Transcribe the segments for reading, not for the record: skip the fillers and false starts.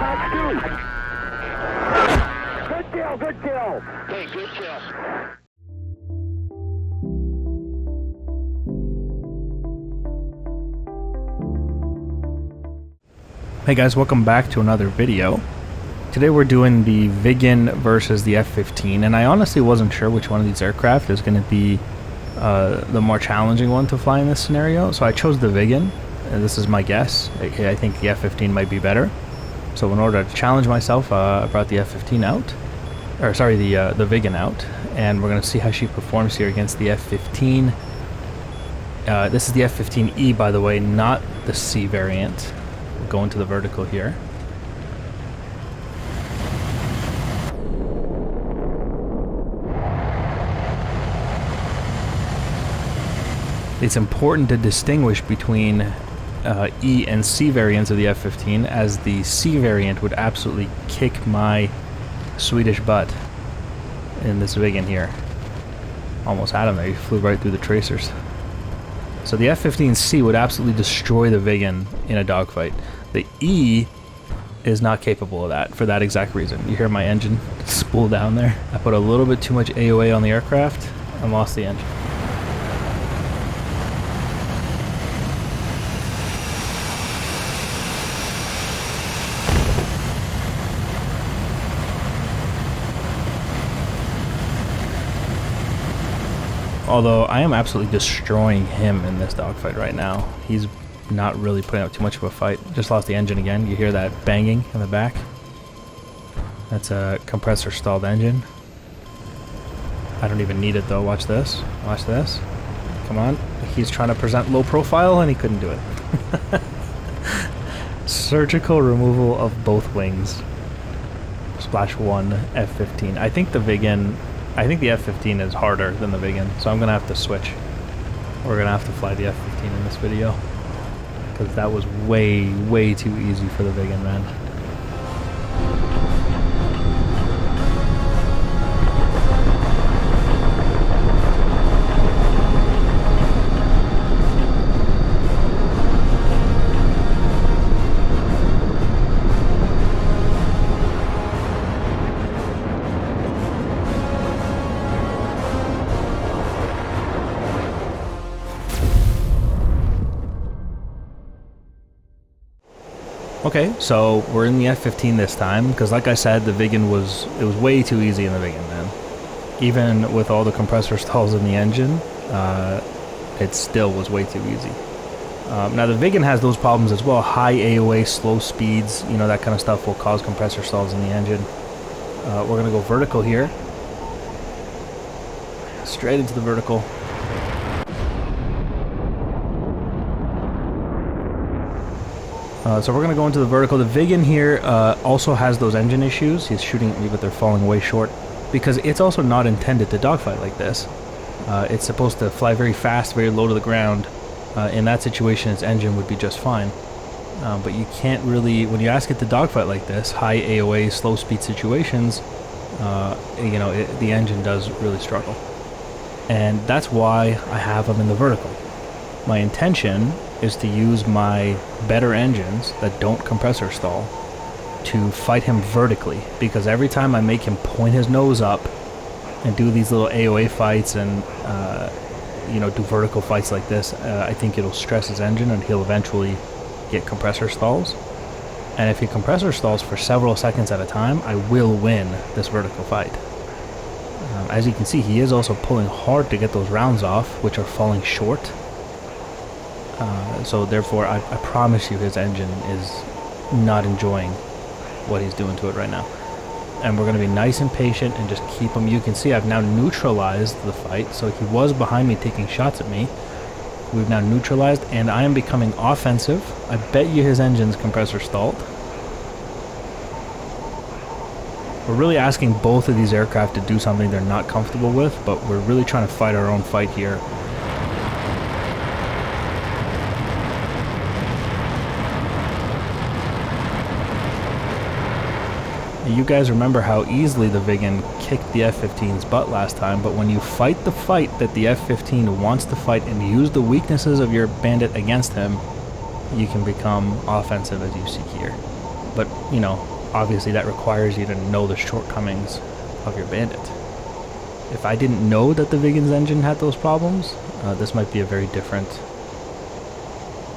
Good kill, good kill. Hey, good kill. Hey guys, welcome back to another video. Today we're doing the Viggen versus the F-15, and I honestly wasn't sure which one of these aircraft is going to be the more challenging one to fly in this scenario, so I chose the Viggen, and this is my guess. I think the F-15 might be better. So in order to challenge myself, I brought the F-15 out, or sorry, the Viggen out, and we're going to see how she performs here against the F-15. This is the F-15E, by the way, not the C variant. We'll go into the vertical here. It's important to distinguish between E and C variants of the F-15, as the C variant would absolutely kick my Swedish butt in this Viggen here. Almost had him there, he flew right through the tracers. So the F-15C would absolutely destroy the Viggen in a dogfight. The E is not capable of that for that exact reason. You hear my engine spool down there? I put a little bit too much AOA on the aircraft and lost the engine. Although I am absolutely destroying him in this dogfight right now. He's not really putting up too much of a fight. Just lost the engine again. You hear that banging in the back? That's a compressor stalled engine. I don't even need it though. Watch this. Watch this. Come on. He's trying to present low profile and he couldn't do it. Surgical removal of both wings. Splash 1 F-15. I think the F-15 is harder than the Viggen, so I'm going to have to switch. We're going to have to fly the F-15 in this video, because that was way, way too easy for the Viggen, man. Okay, so we're in the F-15 this time, because like I said, the Viggen was way too easy in the Viggen, man. Even with all the compressor stalls in the engine, it still was way too easy. Now the Viggen has those problems as well. High AOA, slow speeds, you know, that kind of stuff will cause compressor stalls in the engine. We're going to go vertical here. Straight into the vertical. So we're going to go into the vertical. The Viggen here also has those engine issues. He's shooting at me, but they're falling way short, because it's also not intended to dogfight like this. It's supposed to fly very fast, very low to the ground. In that situation, its engine would be just fine. But you can't really, when you ask it to dogfight like this, high AOA, slow speed situations, you know, the engine does really struggle. And that's why I have them in the vertical. My intention is to use my better engines that don't compressor stall to fight him vertically, because every time I make him point his nose up and do these little AOA fights and you know, do vertical fights like this, I think it'll stress his engine and he'll eventually get compressor stalls. And if he compressor stalls for several seconds at a time, I will win this vertical fight. As you can see, he is also pulling hard to get those rounds off, which are falling short. So therefore, I promise you his engine is not enjoying what he's doing to it right now. And we're going to be nice and patient and just keep him. You can see I've now neutralized the fight. So he was behind me taking shots at me. We've now neutralized, and I am becoming offensive. I bet you his engine's compressor stalled. We're really asking both of these aircraft to do something they're not comfortable with, but we're really trying to fight our own fight here. You guys remember how easily the Viggen kicked the F-15's butt last time, but when you fight the fight that the F-15 wants to fight and use the weaknesses of your bandit against him, you can become offensive, as you see here. But, you know, obviously that requires you to know the shortcomings of your Bandit. If I didn't know that the Viggen's engine had those problems, this might be a very different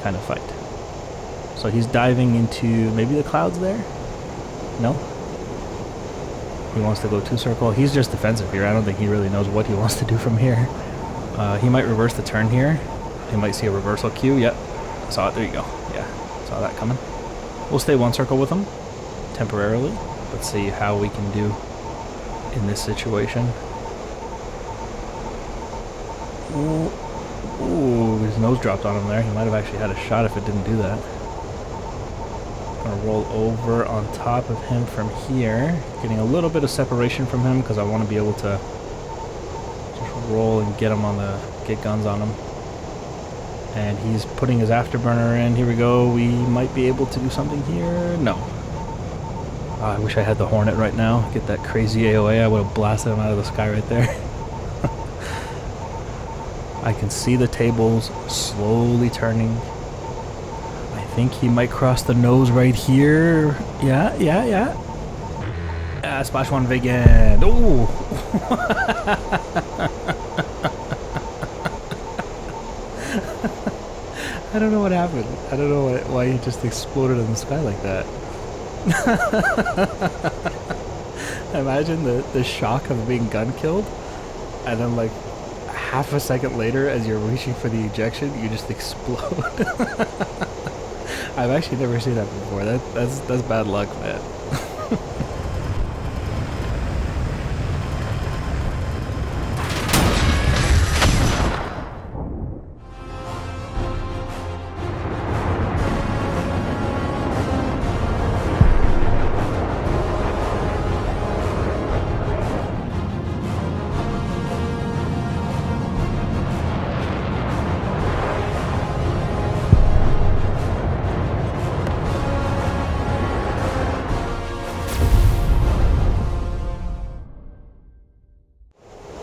kind of fight. So he's diving into maybe the clouds there? No? He wants to go 2-circle. He's just defensive here. I don't think he really knows what he wants to do from here. He might reverse the turn here. He might see a reversal cue. Yep. Saw it. There you go. Yeah. Saw that coming. We'll stay 1-circle with him temporarily. Let's see how we can do in this situation. Ooh, his nose dropped on him there. He might have actually had a shot if it didn't do that. Gonna roll over on top of him from here, getting a little bit of separation from him because I want to be able to just roll and get guns on him. And he's putting his afterburner in. Here we go. We might be able to do something here. No. I wish I had the Hornet right now. Get that crazy AOA. I would have blasted him out of the sky right there. I can see the tables slowly turning. I think he might cross the nose right here. Yeah. Splash 1 Viggen. Ooh. I don't know what happened. I don't know why he just exploded in the sky like that. Imagine the shock of being gun killed, and then like half a second later, as you're reaching for the ejection, you just explode. I've actually never seen that before. That's bad luck, man.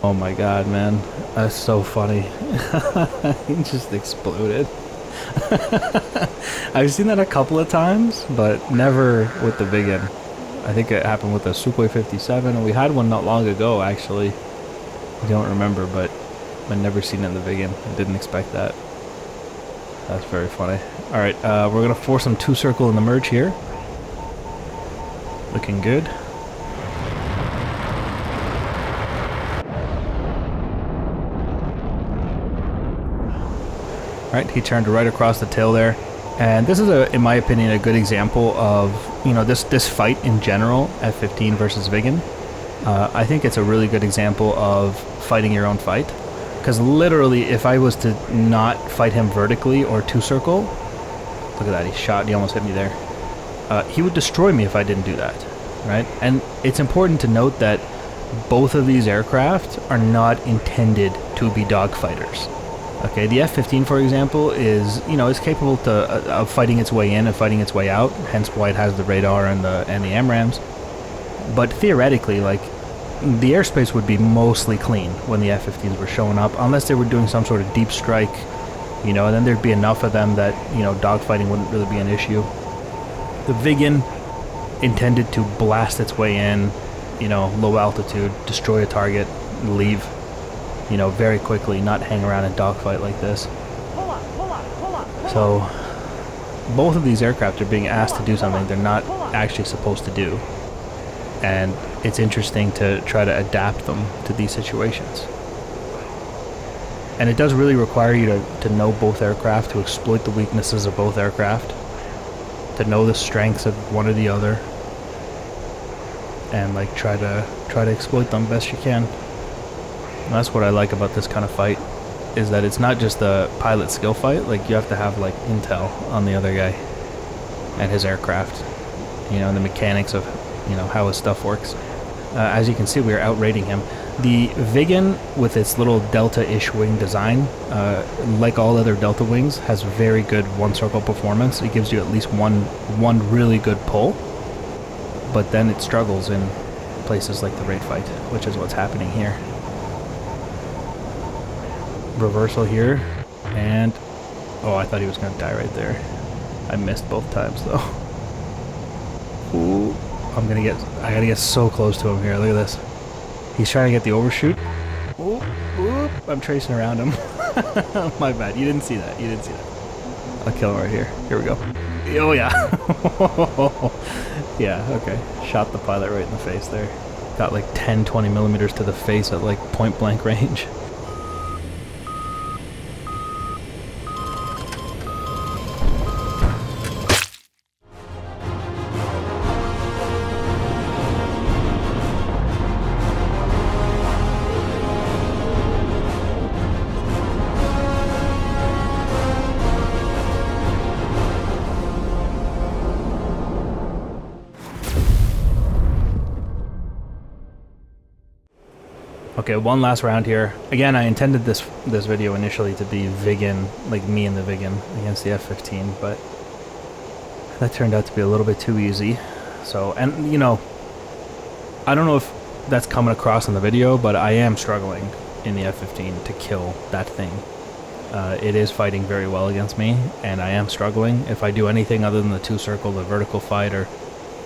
Oh my god, man. That's so funny. He just exploded. I've seen that a couple of times, but never with the Viggen. I think it happened with the Sukhoi 57, and we had one not long ago, actually. I don't remember, but I've never seen it in the Viggen. I didn't expect that. That's very funny. Alright, we're going to force him 2-circle in the merge here. Looking good. Right, he turned right across the tail there, and this is in my opinion, a good example of, you know, this fight in general, F-15 versus Viggen. I think it's a really good example of fighting your own fight, because literally, if I was to not fight him vertically or 2-circle, look at that, he almost hit me there. He would destroy me if I didn't do that, right? And it's important to note that both of these aircraft are not intended to be dogfighters. Okay, the F-15, for example, is, you know, is capable of fighting its way in and fighting its way out, hence why it has the radar and the MRAMs. But theoretically, like, the airspace would be mostly clean when the F-15s were showing up, unless they were doing some sort of deep strike, you know, and then there'd be enough of them that, you know, dogfighting wouldn't really be an issue. The Viggen intended to blast its way in, you know, low altitude, destroy a target, leave. You know, very quickly, not hang around and dogfight like this. So, both of these aircraft are being asked to do something they're not actually supposed to do. And it's interesting to try to adapt them to these situations. And it does really require you to know both aircraft, to exploit the weaknesses of both aircraft, to know the strengths of one or the other, and like try to exploit them best you can. And that's what I like about this kind of fight, is that it's not just a pilot skill fight. Like, you have to have like intel on the other guy and his aircraft, you know, and the mechanics of, you know, how his stuff works. As you can see, we are outrating him. The Viggen, with its little Delta-ish wing design, like all other Delta wings, has very good 1-circle performance. It gives you at least one really good pull, but then it struggles in places like the raid fight, which is what's happening here. Reversal here, and oh, I thought he was going to die right there. I missed both times though. Ooh, I gotta get so close to him here. Look at this. He's trying to get the overshoot. Ooh, ooh, I'm tracing around him. My bad. You didn't see that. You didn't see that. I'll kill him right here. Here we go. Oh yeah. Yeah, okay. Shot the pilot right in the face there. Got like 10, 20 millimeters to the face at like point blank range. Okay, one last round here. Again, I intended this video initially to be Viggen, like me and the Viggen against the F-15, but that turned out to be a little bit too easy. So, and you know, I don't know if that's coming across in the video, but I am struggling in the F-15 to kill that thing. It is fighting very well against me, and I am struggling. If I do anything other than the two-circle, the vertical fight, or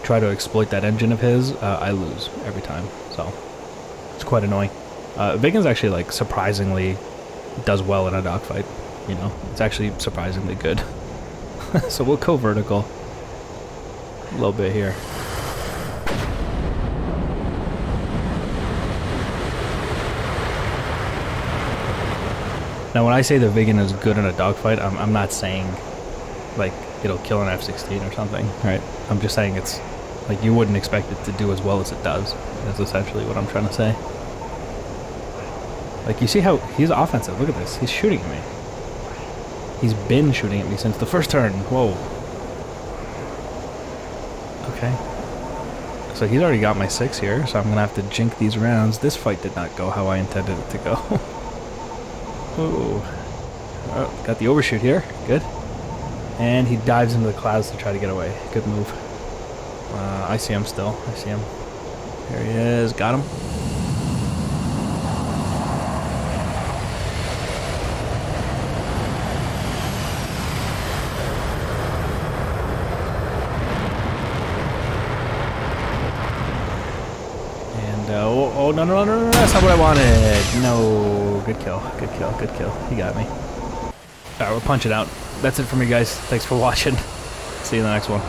try to exploit that engine of his, I lose every time. So, it's quite annoying. Viggen's actually, like, surprisingly does well in a dogfight, you know? It's actually surprisingly good. So we'll go vertical a little bit here. Now when I say the Viggen is good in a dogfight, I'm not saying, like, it'll kill an F-16 or something, right? I'm just saying it's, like, you wouldn't expect it to do as well as it does. That's essentially what I'm trying to say. Like, you see how he's offensive. Look at this. He's shooting at me. He's been shooting at me since the first turn. Whoa. Okay. So he's already got my 6 here, so I'm going to have to jink these rounds. This fight did not go how I intended it to go. Ooh. Oh, got the overshoot here. Good. And he dives into the clouds to try to get away. Good move. I see him still. I see him. There he is. Got him. Oh, no, no, no, no, no, that's not what I wanted. No, good kill, good kill, good kill. He got me. Alright, we'll punch it out. That's it for me, guys. Thanks for watching. See you in the next one.